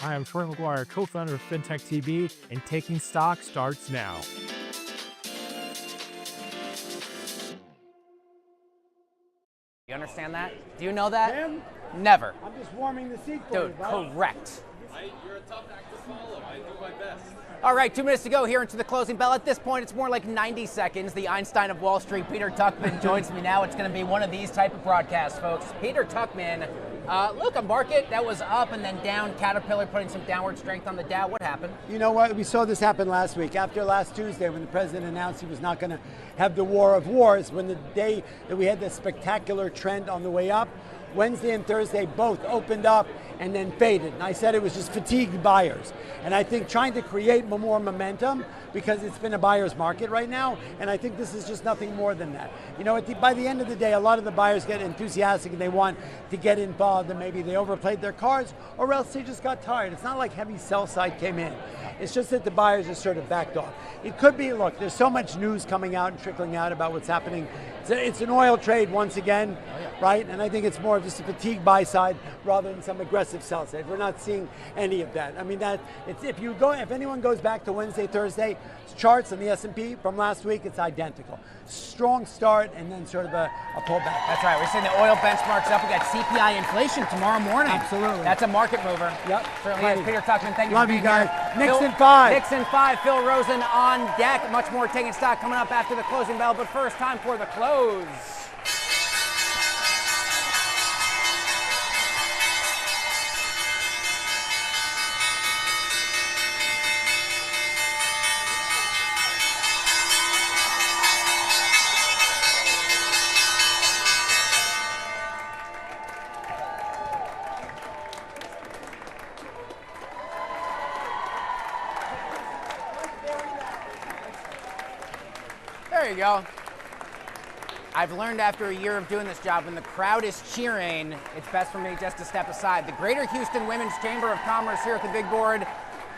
I am Troy McGuire, co-founder of FinTech TV, and Taking Stock starts now. You understand that? Do you know that? Him? Never. I'm just warming the seat for you, Dude, bud. correct. You're a tough act to follow. I do my best. All right, 2 minutes to go here into the closing bell. At this point, it's more like 90 seconds. The Einstein of Wall Street, Peter Tuchman, joins me now. It's going to be one of these type of broadcasts, folks. Peter Tuchman, look, a market that was up and then down. Caterpillar putting some downward strength on the Dow. What happened? You know what? We saw this happen last week. After last Tuesday, when the president announced he was not going to have the war of wars, when the day that we had this spectacular trend on the way up, Wednesday and Thursday both opened up and then faded. And I said it was just fatigued buyers. And I think trying to create more momentum, because it's been a buyer's market right now, and I think this is just nothing more than that. You know, by the end of the day, a lot of the buyers get enthusiastic and they want to get involved, and maybe they overplayed their cards, or else they just got tired. It's not like heavy sell side came in. It's just that the buyers are sort of backed off. It could be, look, there's so much news coming out and trickling out about what's happening. It's an oil trade once again, right? And I think it's more of just a fatigue buy side rather than some aggressive sell side. We're not seeing any of that. I mean, if anyone goes back to Wednesday, Thursday charts on the S&P from last week, it's identical. Strong start and then sort of a pullback. That's right. We're seeing the oil benchmarks up. We got CPI inflation tomorrow morning. Absolutely. That's a market mover. Yep. Certainly is. Peter Tuchman, thank you Love for being you guys. here. Nixon 5. Nixon 5. Phil Rosen on deck. Much more taking stock coming up after the closing bell. But first, time for the close. There you go. I've learned after a year of doing this job, when the crowd is cheering, it's best for me just to step aside. The Greater Houston Women's Chamber of Commerce here at the big board,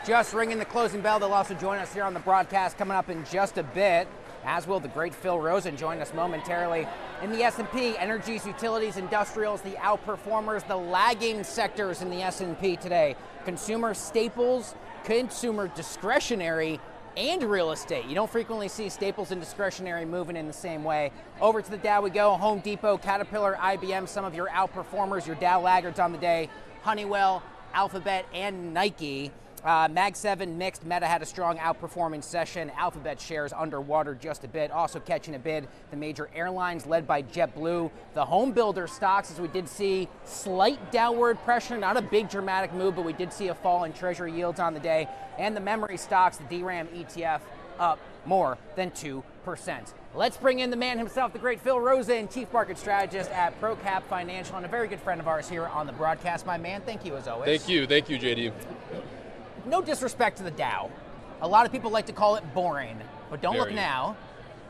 just ringing the closing bell. They'll also join us here on the broadcast coming up in just a bit, as will the great Phil Rosen join us momentarily. In the S&P, energies, utilities, industrials, the outperformers, the lagging sectors in the S&P today. Consumer staples, consumer discretionary, and real estate. You don't frequently see staples and discretionary moving in the same way. Over to the Dow we go. Home Depot, Caterpillar, IBM, some of your outperformers, your Dow laggards on the day. Honeywell, Alphabet, and Nike. Mag 7 mixed. Meta had a strong outperforming session. Alphabet shares underwater just a bit. Also catching a bid, the major airlines led by JetBlue. The home builder stocks, as we did see slight downward pressure, not a big dramatic move, but we did see a fall in treasury yields on the day. And the memory stocks, the DRAM ETF, up more than 2%. Let's bring in the man himself, the great Phil Rosen, Chief Market Strategist at ProCap Financial, and a very good friend of ours here on the broadcast. My man, thank you as always. Thank you, JD. No disrespect to the Dow. A lot of people like to call it boring, but don't look now.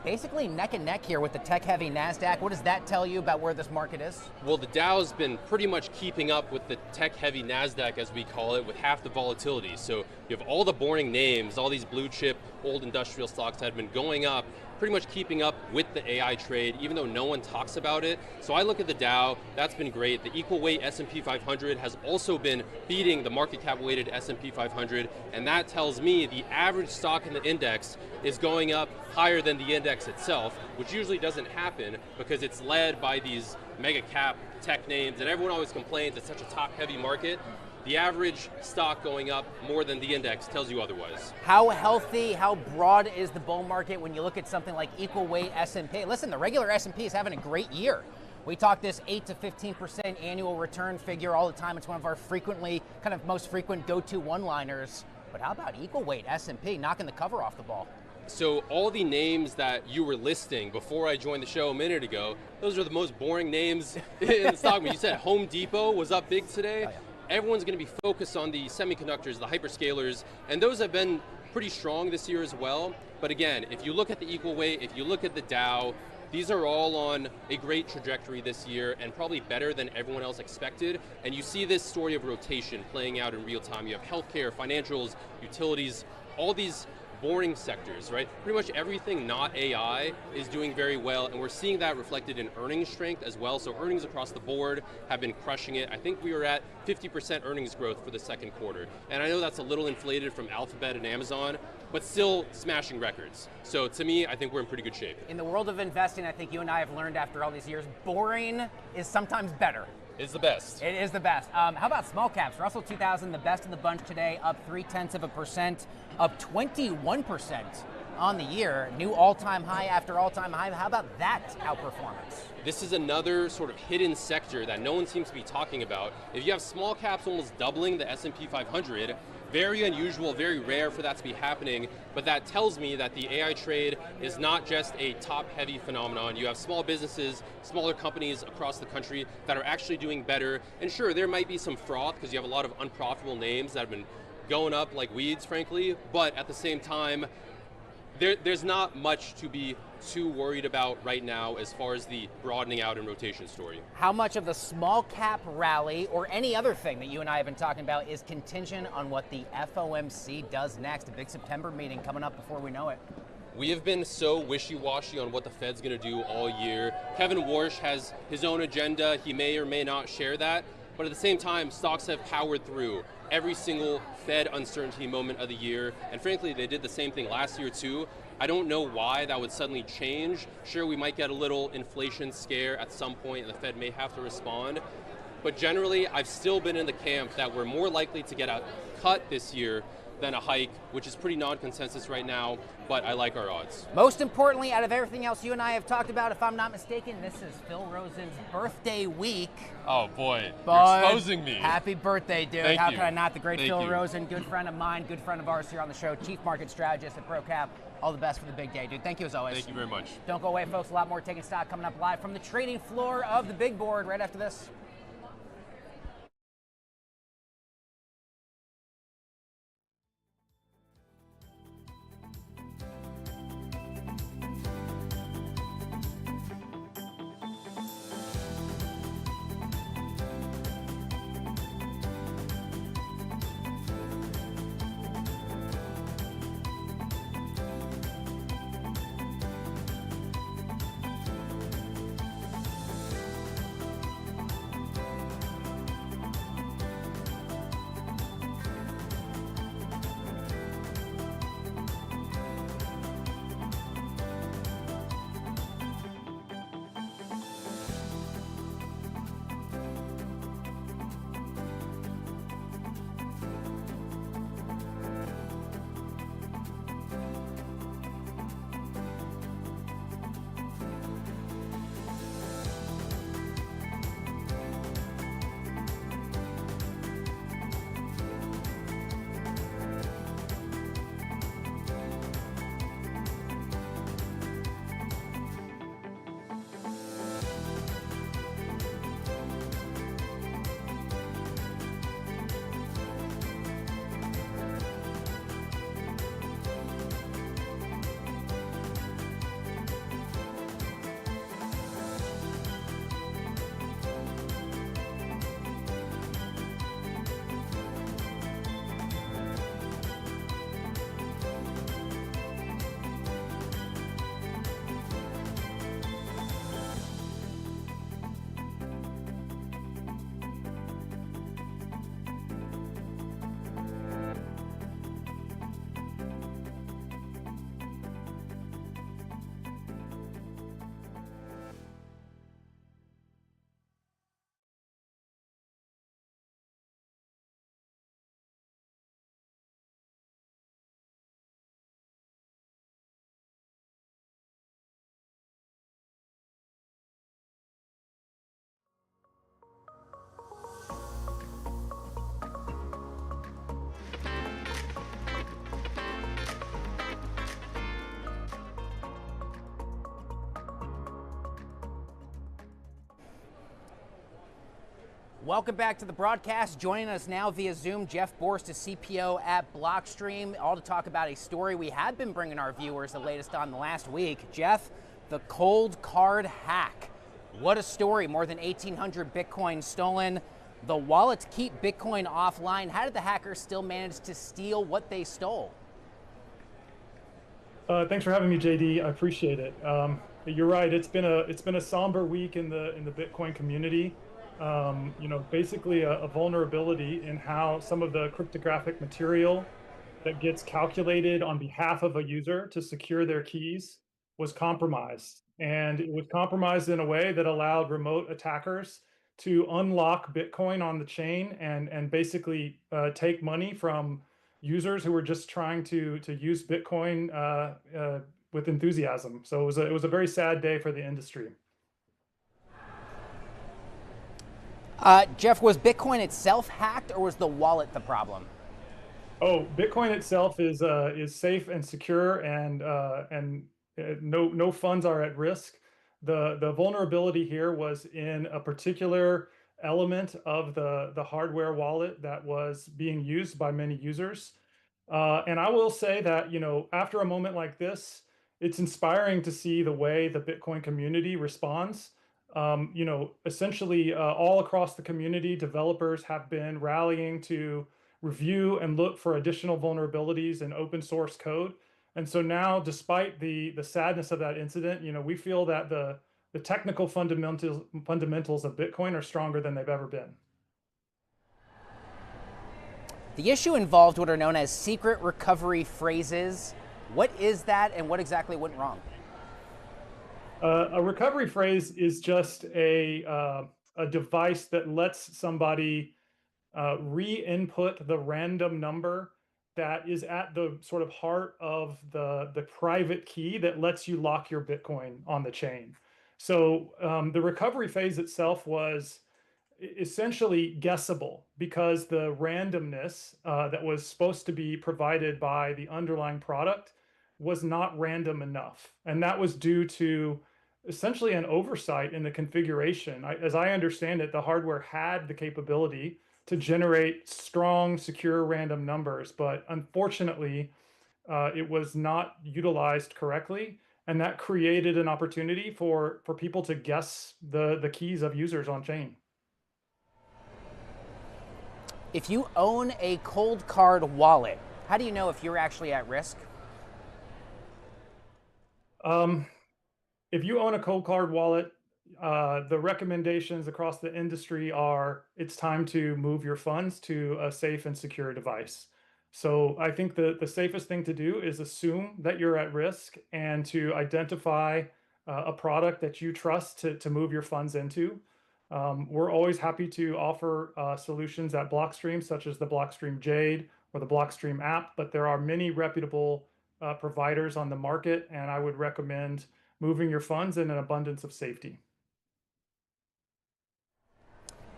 Basically neck and neck here with the tech-heavy NASDAQ. What does that tell you about where this market is? Well, the Dow's been pretty much keeping up with the tech-heavy NASDAQ, as we call it, with half the volatility. So you have all the boring names, all these blue chip, old industrial stocks that have been going up, pretty much keeping up with the AI trade, even though no one talks about it. So I look at the Dow, that's been great. The equal weight S&P 500 has also been beating the market cap weighted S&P 500, and that tells me the average stock in the index is going up higher than the index itself, which usually doesn't happen because it's led by these mega cap tech names, and everyone always complains it's such a top heavy market. The average stock going up more than the index tells you otherwise. How healthy, how broad is the bull market when you look at something like equal weight S&P? Listen, the regular S&P is having a great year. We talk this 8 to 15% annual return figure all the time. It's one of our most frequent go-to one-liners. But how about equal weight S&P knocking the cover off the ball? So all the names that you were listing before I joined the show a minute ago, those are the most boring names in the stock. You said Home Depot was up big today. Oh, yeah. Everyone's going to be focused on the semiconductors, the hyperscalers, and those have been pretty strong this year as well. But again, if you look at the equal weight, if you look at the Dow, these are all on a great trajectory this year and probably better than everyone else expected. And you see this story of rotation playing out in real time. You have healthcare, financials, utilities, all these boring sectors, right? Pretty much everything not AI is doing very well, and we're seeing that reflected in earnings strength as well. So earnings across the board have been crushing it. I think we were at 50% earnings growth for the second quarter. And I know that's a little inflated from Alphabet and Amazon, but still smashing records. So to me, I think we're in pretty good shape. In the world of investing, I think you and I have learned after all these years, boring is sometimes better. It's the best. It is the best. How about small caps? Russell 2000, the best in the bunch today, up 0.3%, up 21% on the year. New all-time high after all-time high. How about that outperformance? This is another sort of hidden sector that no one seems to be talking about. If you have small caps almost doubling the S&P 500, very unusual, very rare for that to be happening, but that tells me that the AI trade is not just a top-heavy phenomenon. You have small businesses, smaller companies across the country that are actually doing better. And sure, there might be some froth because you have a lot of unprofitable names that have been going up like weeds, frankly, but at the same time, there's not much to be too worried about right now as far as the broadening out and rotation story. How much of the small cap rally or any other thing that you and I have been talking about is contingent on what the FOMC does next? A big September meeting coming up before we know it. We have been so wishy-washy on what the Fed's going to do all year. Kevin Warsh has his own agenda. He may or may not share that. But at the same time, stocks have powered through every single Fed uncertainty moment of the year. And frankly, they did the same thing last year too. I don't know why that would suddenly change. Sure, we might get a little inflation scare at some point and the Fed may have to respond. But generally, I've still been in the camp that we're more likely to get a cut this year than a hike, which is pretty non-consensus right now, but I like our odds. Most importantly, out of everything else you and I have talked about, if I'm not mistaken, this is Phil Rosen's birthday week. Oh boy, Bud, you're exposing me. Happy birthday, dude. Thank How you. can I not? The great Thank Phil you. Rosen, good friend of mine, good friend of ours here on the show, chief market strategist at ProCap. All the best for the big day, dude. Thank you as always. Thank you very much. Don't go away, folks. A lot more Taking Stock coming up live from the trading floor of the big board right after this. Welcome back to the broadcast. Joining us now via Zoom, Jeff Borst is CPO at Blockstream, all to talk about a story we had been bringing our viewers the latest on the last week. Jeff, the cold card hack. What a story. More than 1,800 Bitcoin stolen. The wallets keep Bitcoin offline. How did the hackers still manage to steal what they stole? Thanks for having me, JD. I appreciate it. You're right. It's been a somber week in the Bitcoin community. Basically a vulnerability in how some of the cryptographic material that gets calculated on behalf of a user to secure their keys was compromised. And it was compromised in a way that allowed remote attackers to unlock Bitcoin on the chain and basically take money from users who were just trying to use Bitcoin with enthusiasm. So it was a very sad day for the industry. Jeff, was Bitcoin itself hacked, or was the wallet the problem? Oh, Bitcoin itself is safe and secure, and no funds are at risk. The vulnerability here was in a particular element of the hardware wallet that was being used by many users. And I will say that, after a moment like this, it's inspiring to see the way the Bitcoin community responds. Essentially, all across the community, developers have been rallying to review and look for additional vulnerabilities in open source code. And so now, despite the sadness of that incident, we feel that the technical fundamentals of Bitcoin are stronger than they've ever been. The issue involved what are known as secret recovery phrases. What is that, and what exactly went wrong? A recovery phrase is just a device that lets somebody re-input the random number that is at the sort of heart of the private key that lets you lock your Bitcoin on the chain. So the recovery phase itself was essentially guessable because the randomness that was supposed to be provided by the underlying product was not random enough. And that was due to essentially an oversight in the configuration. As I understand it, the hardware had the capability to generate strong, secure random numbers, but unfortunately, it was not utilized correctly. And that created an opportunity for people to guess the keys of users on chain. If you own a cold card wallet, how do you know if you're actually at risk? If you own a cold card wallet, the recommendations across the industry are it's time to move your funds to a safe and secure device. So I think the safest thing to do is assume that you're at risk and to identify a product that you trust to move your funds into. We're always happy to offer solutions at Blockstream, such as the Blockstream Jade or the Blockstream app, but there are many reputable providers on the market, and I would recommend moving your funds in an abundance of safety.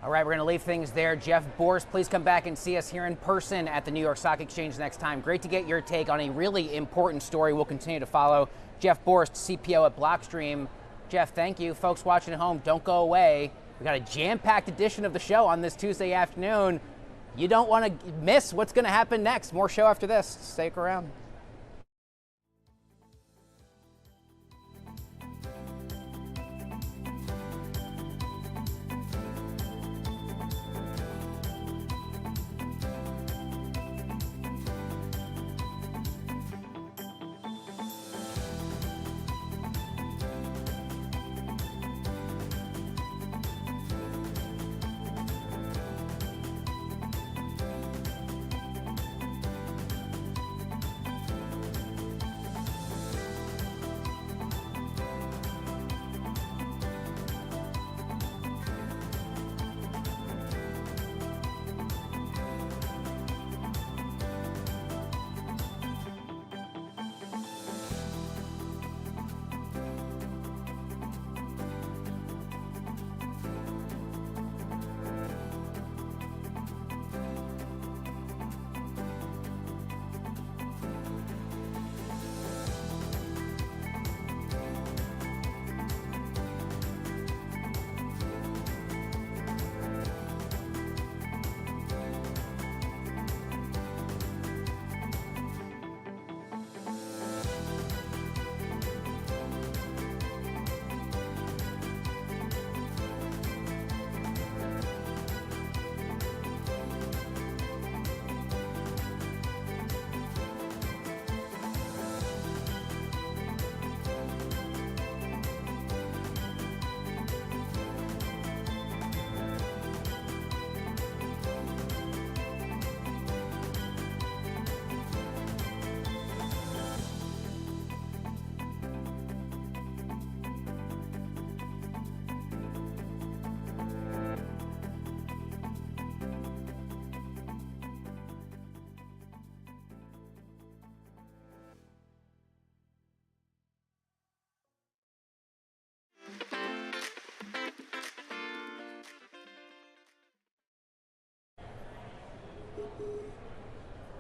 All right, we're going to leave things there. Jeff Bourse, please come back and see us here in person at the New York Stock Exchange next time. Great to get your take on a really important story we'll continue to follow. Jeff Bourse, CPO at Blockstream. Jeff, thank you. Folks watching at home, don't go away. We got a jam-packed edition of the show on this Tuesday afternoon. You don't want to miss what's going to happen next. More show after this. Stick around.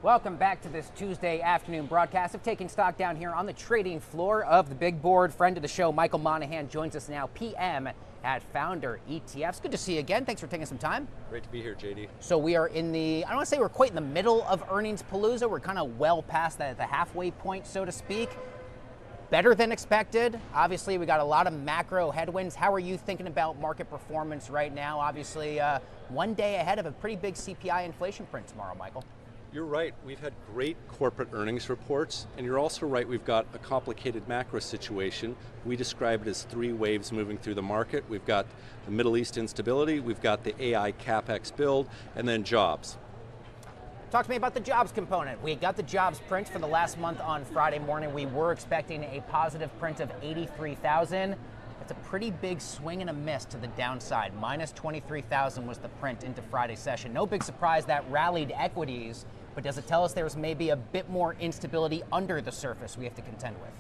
Welcome back to this Tuesday afternoon broadcast of Taking Stock down here on the trading floor of the big board. Friend of the show, Michael Monahan, joins us now, PM at Founder ETFs. Good to see you again. Thanks for taking some time. Great to be here, JD. So we are in the, I don't want to say we're quite in the middle of earnings palooza. We're kind of well past the halfway point, so to speak. Better than expected. Obviously, we got a lot of macro headwinds. How are you thinking about market performance right now? Obviously, one day ahead of a pretty big CPI inflation print tomorrow, Michael. You're right, we've had great corporate earnings reports, and you're also right, we've got a complicated macro situation. We describe it as three waves moving through the market. We've got the Middle East instability, we've got the AI CapEx build, and then jobs. Talk to me about the jobs component. We got the jobs print for the last month on Friday morning. We were expecting a positive print of 83,000. It's a pretty big swing and a miss to the downside. Minus 23,000 was the print into Friday's session. No big surprise that rallied equities, but does it tell us there's maybe a bit more instability under the surface we have to contend with?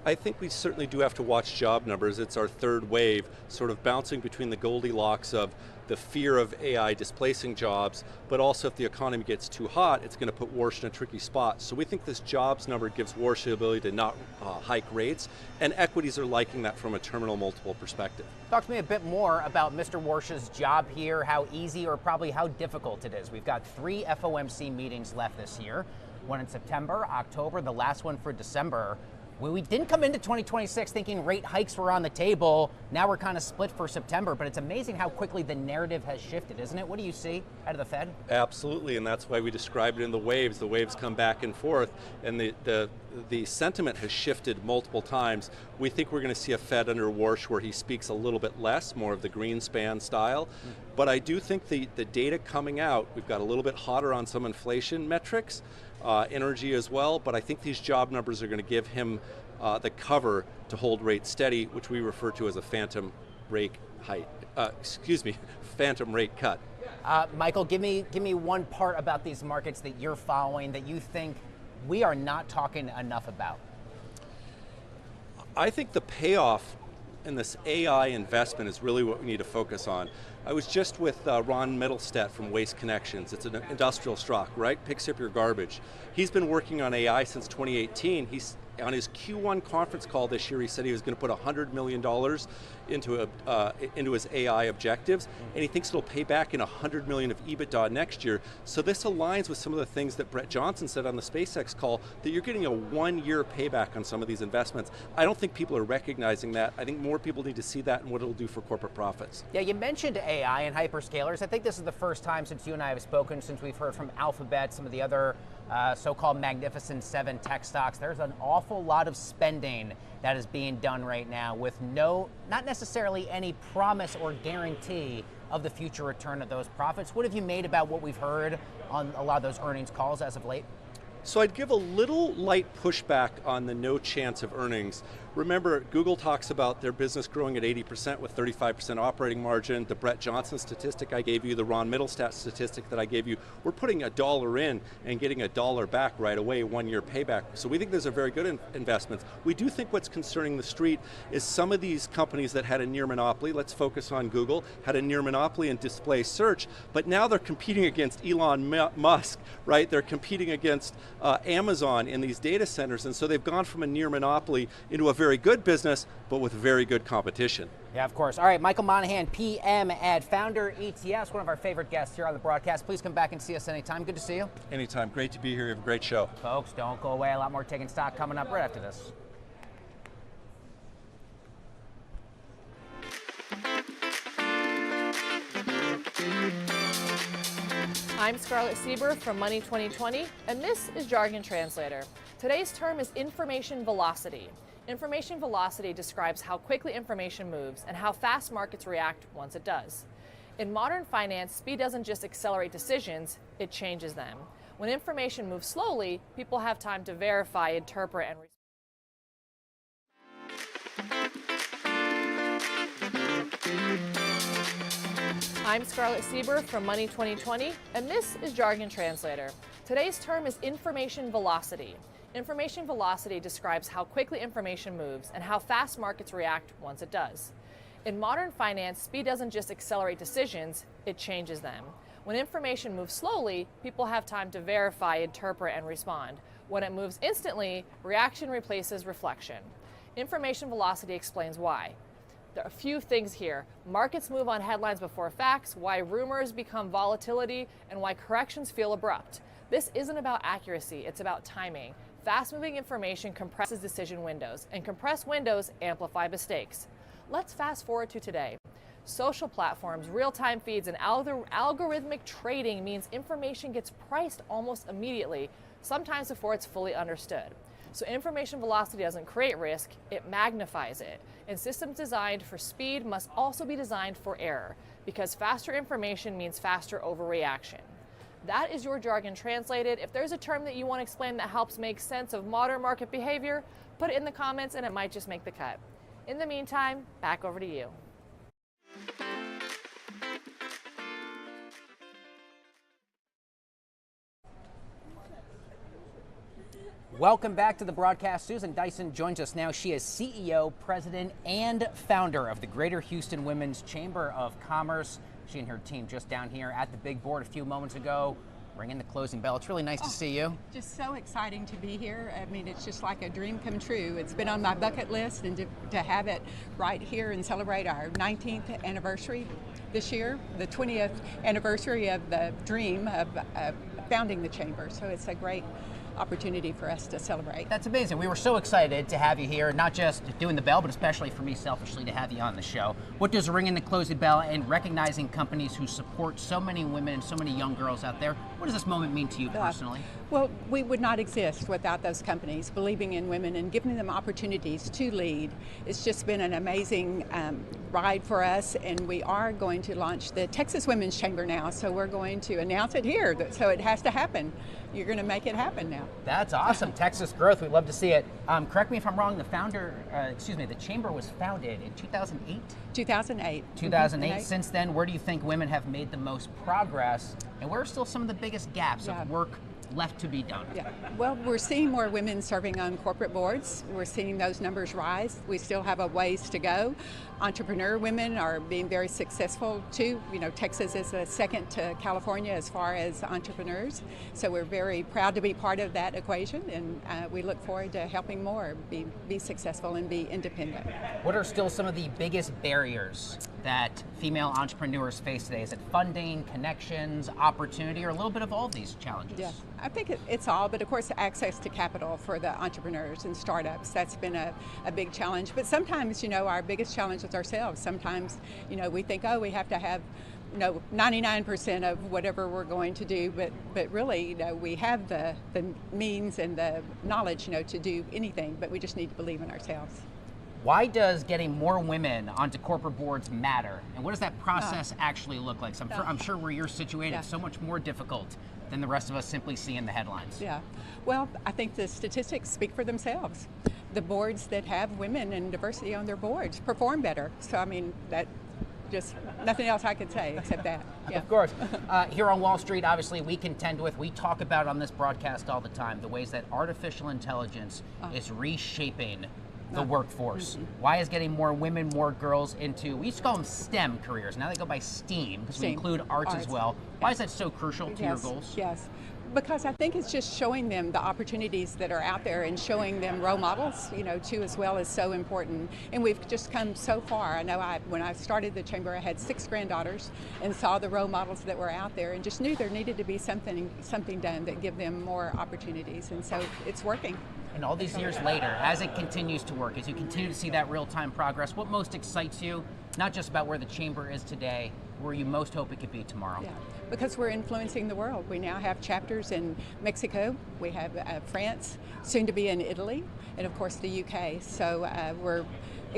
I think we certainly do have to watch job numbers. It's our third wave, sort of bouncing between the Goldilocks of the fear of AI displacing jobs, but also if the economy gets too hot, it's going to put Warsh in a tricky spot. So we think this jobs number gives Warsh the ability to not hike rates, and equities are liking that from a terminal multiple perspective. Talk to me a bit more about Mr. Warsh's job here, how easy or probably how difficult it is. We've got 3 FOMC meetings left this year, one in September, October, the last one for December. We didn't come into 2026 thinking rate hikes were on the table. Now we're kind of split for September, but it's amazing how quickly the narrative has shifted, isn't it? What do you see out of the Fed? Absolutely, and that's why we describe it in the waves. The waves come back and forth, and the sentiment has shifted multiple times. We think we're going to see a Fed under Warsh where he speaks a little bit less, more of the Greenspan style. But I do think the data coming out, we've got a little bit hotter on some inflation metrics, energy as well, but I think these job numbers are going to give him the cover to hold rates steady, which we refer to as a phantom rate phantom rate cut. Michael, give me one part about these markets that you're following that you think we are not talking enough about. I think the payoff in this AI investment is really what we need to focus on. I was just with Ron Mittelstadt from Waste Connections. It's an industrial stock, right? Picks up your garbage. He's been working on AI since 2018. He's on his Q1 conference call this year, he said he was going to put $100 million into his AI objectives, and he thinks it'll pay back in $100 million of EBITDA next year. So this aligns with some of the things that Brett Johnson said on the SpaceX call, that you're getting a 1-year payback on some of these investments. I don't think people are recognizing that. I think more people need to see that and what it'll do for corporate profits. Yeah, you mentioned AI and hyperscalers. I think this is the first time since you and I have spoken, since we've heard from Alphabet, some of the other so-called Magnificent Seven tech stocks. There's an awful lot of spending that is being done right now with not necessarily any promise or guarantee of the future return of those profits. What have you made about what we've heard on a lot of those earnings calls as of late? So I'd give a little light pushback on the no chance of earnings. Remember, Google talks about their business growing at 80% with 35% operating margin. The Brett Johnson statistic I gave you, the Ron Mittelstadt statistic that I gave you, we're putting $1 in and getting $1 back right away, 1-year payback. So we think those are very good investments. We do think what's concerning the street is some of these companies that had a near monopoly, let's focus on Google, had a near monopoly in display search, but now they're competing against Elon Musk, right? They're competing against Amazon in these data centers, and so they've gone from a near monopoly into a very good business, but with very good competition. Yeah, of course. All right, Michael Monahan, PM at Founder ETFs, one of our favorite guests here on the broadcast. Please come back and see us anytime. Good to see you. Anytime. Great to be here. You have a great show. Folks, don't go away. A lot more Taking Stock coming up right after this. I'm Scarlett Sieber from Money 2020, and this is Jargon Translator. Today's term is information velocity. Information velocity describes how quickly information moves and how fast markets react once it does. In modern finance, speed doesn't just accelerate decisions, it changes them. When information moves slowly, people have time to verify, interpret, and I'm Scarlett Sieber from Money 2020, and this is Jargon Translator. Today's term is information velocity. Information velocity describes how quickly information moves and how fast markets react once it does. In modern finance, speed doesn't just accelerate decisions, it changes them. When information moves slowly, people have time to verify, interpret, and respond. When it moves instantly, reaction replaces reflection. Information velocity explains why. There are a few things here. Markets move on headlines before facts, why rumors become volatility, and why corrections feel abrupt. This isn't about accuracy, it's about timing. Fast-moving information compresses decision windows, and compressed windows amplify mistakes. Let's fast forward to today. Social platforms, real-time feeds, and algorithmic trading means information gets priced almost immediately, sometimes before it's fully understood. So information velocity doesn't create risk, it magnifies it. And systems designed for speed must also be designed for error, because faster information means faster overreaction. That is your jargon translated. If there's a term that you want to explain that helps make sense of modern market behavior, put it in the comments and it might just make the cut. In the meantime, back over to you. Welcome back to the broadcast. Susan Dyson joins us now. She is CEO, president, and founder of the Greater Houston Women's Chamber of Commerce. She and her team just down here at the big board a few moments ago, ringing the closing bell. It's really nice to see you. Just so exciting to be here. I mean, it's just like a dream come true. It's been on my bucket list, and to have it right here and celebrate our 19th anniversary this year, the 20th anniversary of the dream of founding the chamber. So it's a great opportunity for us to celebrate. That's amazing. We were so excited to have you here, not just doing the bell, but especially for me selfishly to have you on the show. What does ringing the closing bell and recognizing companies who support so many women and so many young girls out there, what does this moment mean to you personally? Well, we would not exist without those companies believing in women and giving them opportunities to lead. It's just been an amazing ride for us, and we are going to launch the Texas Women's Chamber now, so we're going to announce it here, so it has to happen. You're going to make it happen now. That's awesome. Texas growth. We'd love to see it. Correct me if I'm wrong. The the chamber was founded in 2008? 2008. 2008. Mm-hmm. Since then, where do you think women have made the most progress? And where are still some of the biggest gaps of work left to be done? Yeah. Well, we're seeing more women serving on corporate boards. We're seeing those numbers rise. We still have a ways to go. Entrepreneur women are being very successful too. You know, Texas is a second to California as far as entrepreneurs. So we're very proud to be part of that equation, and we look forward to helping more be successful and be independent. What are still some of the biggest barriers that female entrepreneurs face today? Is it funding, connections, opportunity, or a little bit of all of these challenges? Yeah, I think it's all, but of course access to capital for the entrepreneurs and startups, that's been a big challenge. But sometimes, you know, our biggest challenge is ourselves. Sometimes, you know, we think, oh, we have to have 99% of whatever we're going to do, but really, you know, we have the means and the knowledge, you know, to do anything, but we just need to believe in ourselves. Why does getting more women onto corporate boards matter? And what does that process actually look like? So I'm sure where you're situated, it's so much more difficult than the rest of us simply seeing the headlines. Yeah, well, I think the statistics speak for themselves. The boards that have women and diversity on their boards perform better. So, I mean, that just nothing else I could say except that. Yeah. Of course. Here on Wall Street, obviously, we talk about on this broadcast all the time, the ways that artificial intelligence is reshaping the workforce. Why is getting more women, more girls into, we used to call them STEM careers, now they go by STEAM, because we include arts as well. Why is that so crucial to your goals? Yes, because I think it's just showing them the opportunities that are out there and showing them role models, you know, too, as well, is so important. And we've just come so far. I know when I started the chamber, I had 6 granddaughters and saw the role models that were out there and just knew there needed to be something done that give them more opportunities. And so it's working. And all these years later, as it continues to work, as you continue to see that real-time progress, what most excites you, not just about where the chamber is today, where you most hope it could be tomorrow? Yeah, because we're influencing the world. We now have chapters in Mexico, we have France, soon to be in Italy, and of course the UK. So we're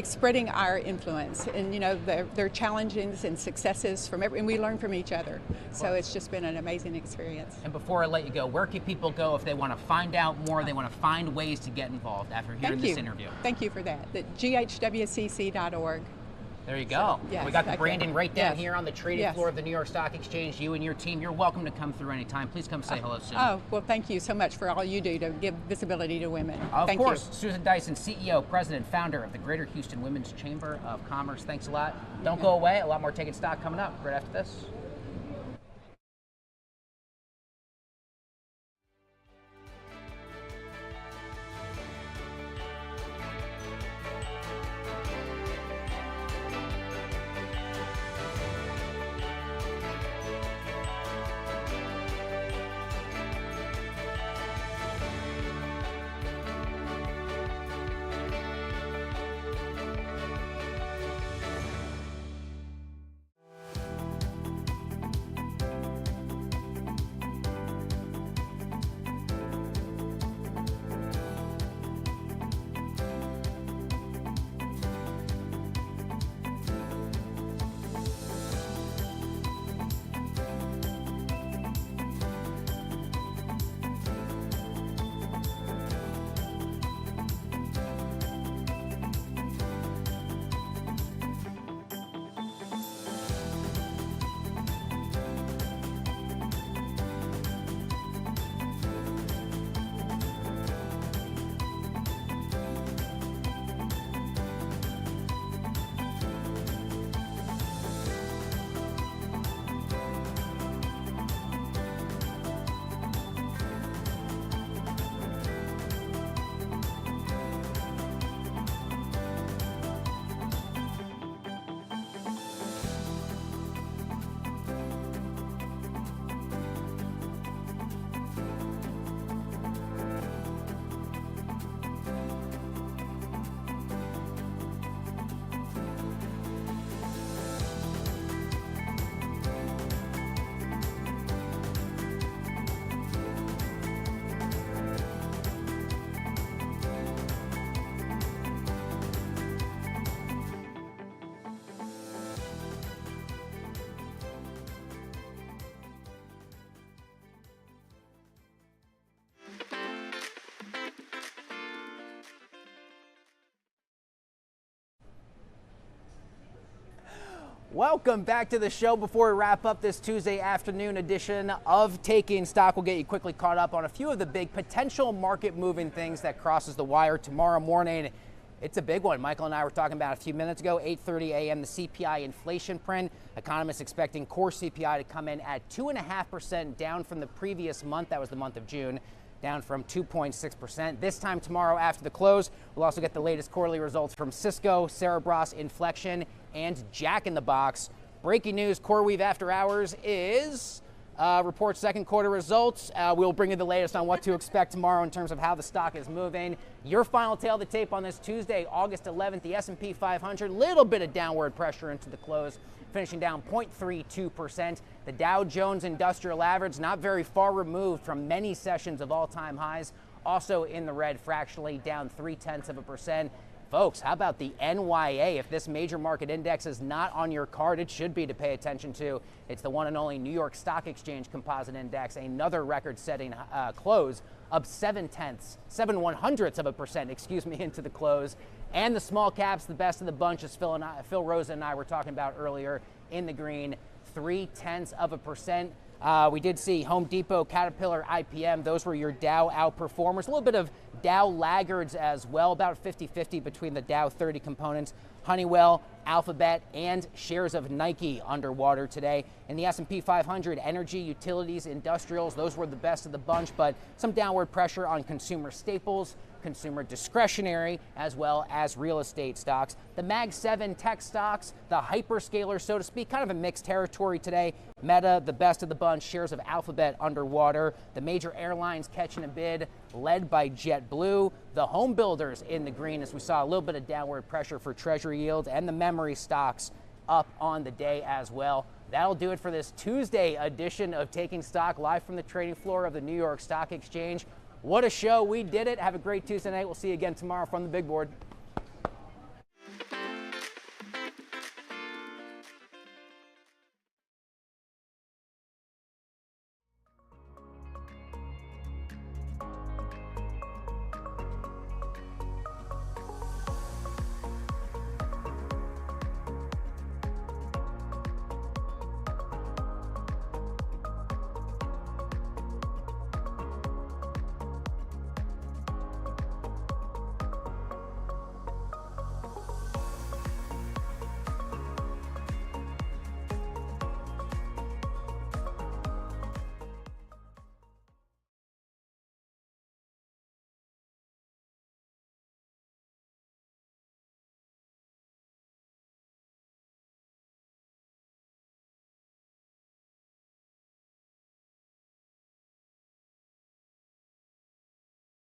spreading our influence, and you know, there are challenges and successes and we learn from each other. So it's just been an amazing experience. And before I let you go, where can people go if they want to find out more, they want to find ways to get involved after hearing this interview? Thank you for that. The ghwcc.org. There you go. So, yes, we got the branding right down here on the trading floor of the Yes. New York Stock Exchange. You and your team, you're welcome to come through anytime. Please come say hello soon. Oh, well, thank you so much for all you do to give visibility to women. Of Thank course. you. Susan Dyson, CEO, President, Founder of the Greater Houston Women's Chamber of Commerce. Thanks a lot. Don't go away. A lot more Taking Stock coming up right after this. Welcome back to the show. Before we wrap up this Tuesday afternoon edition of Taking Stock, we'll get you quickly caught up on a few of the big potential market moving things that crosses the wire tomorrow morning. It's a big one. Michael and I were talking about a few minutes ago, 8:30 a.m., the CPI inflation print. Economists expecting core CPI to come in at 2.5% down from the previous month. That was the month of June, down from 2.6%. This time tomorrow after the close, we'll also get the latest quarterly results from Cisco, Cerebras, Inflection, and Jack in the Box. Breaking news, CoreWeave After Hours is reports second quarter results. We'll bring you the latest on what to expect tomorrow in terms of how the stock is moving. Your final tail of the tape on this Tuesday, August 11th, the S&P 500, little bit of downward pressure into the close, finishing down 0.32%. The Dow Jones Industrial Average not very far removed from many sessions of all-time highs, also in the red fractionally, down 0.3%. Folks, how about the NYA? If this major market index is not on your card, it should be to pay attention to. It's the one and only New York Stock Exchange Composite Index, another record-setting close, up 0.07% into the close. And the small caps, the best of the bunch, as Phil Rosa and I were talking about earlier, in the green, 0.3%. We did see Home Depot, Caterpillar, IPM. Those were your Dow outperformers. A little bit of Dow laggards as well, about 50-50 between the Dow 30 components. Honeywell, Alphabet, and shares of Nike underwater today. In the S&P 500, energy, utilities, industrials, those were the best of the bunch, but some downward pressure on consumer staples, consumer discretionary, as well as real estate stocks. The Mag 7 tech stocks, the hyperscalers, so to speak, kind of a mixed territory today. Meta, the best of the bunch, shares of Alphabet underwater. The major airlines catching a bid, led by JetBlue. The home builders in the green, as we saw a little bit of downward pressure for treasury yields, and the memory stocks up on the day as well. That'll do it for this Tuesday edition of Taking Stock, live from the trading floor of the New York Stock Exchange. What a show. We did it. Have a great Tuesday night. We'll see you again tomorrow from the big board.